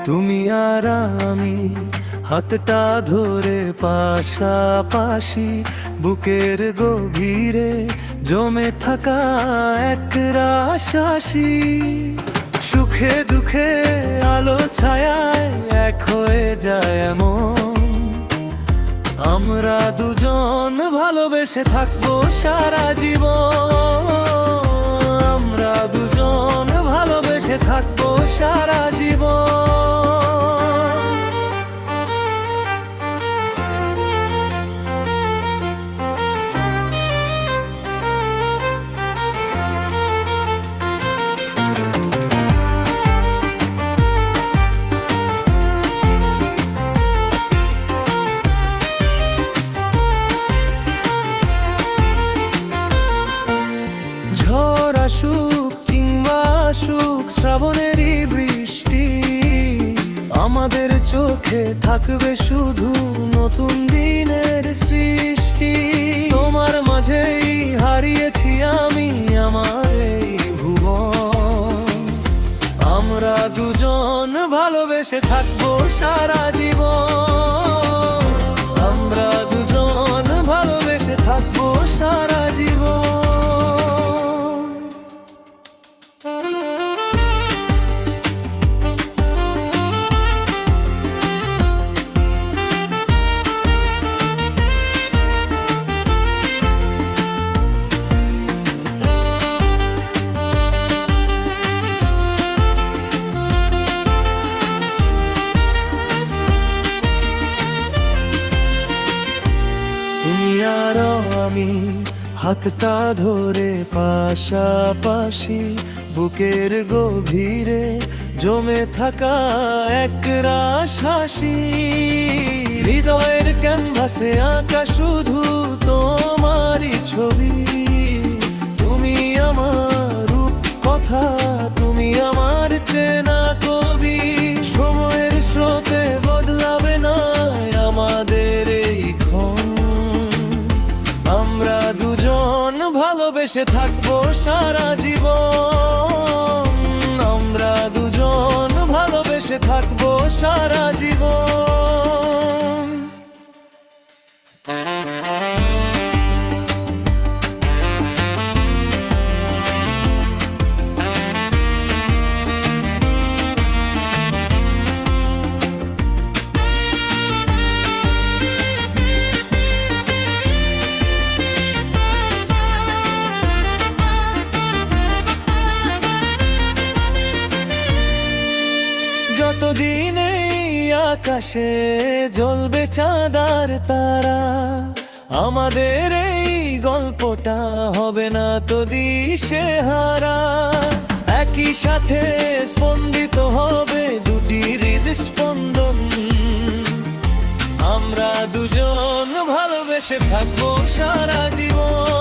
তুমি আর আমি হাতটা ধরে পাশাপাশি, বুকের গভীরে জমে থাকা এক রাশাসি। সুখে দুঃখে আলো ছায়ায় এক হয়ে যায় এমন, আমরা দুজন ভালোবেসে থাকবো সারা জীবন। আমরা দুজন ভালোবেসে থাকবো সারা জীবন। ঝড় আসুক কিংবা আসুক শ্রাবণেরই বৃষ্টি, আমাদের চোখে থাকবে শুধু নতুন দিনের সৃষ্টি। তোমার মাঝেই হারিয়েছি আমি আমার এই ভুবন, আমরা দুজন ভালোবেসে থাকবো সারা জীবন। আমরা দুজন ভালোবেসে থাকবো সারা জীবন। তুমি আর আমি হাতটা ধরে পাশাপাশি, বুকের গভীরে জমে থাকা এক রাশাসি। হৃদয়ের ক্যানভাসে আঁকা শুধু তোমারই ছবি। তুমি আমার রূপ কথা, তুমি আমার চেনা কবি। সময়ের স্রোতে বদলাবে না আমাদের এই ক্ষণ, আমরা দুজন ভালোবেসে থাকবো সারা জীবন। আমরা দুজন ভালোবেসে থাকবো সারা জীবন। যতদিন এই আকাশে জ্বলবে চাঁদ আর তারা, আমাদের এই গল্পটা হবে না তো দিশেহারা। একই সাথে স্পন্দিত হবে দুটি হৃদস্পন্দন, আমরা দুজন ভালোবেসে থাকবো সারা জীবন।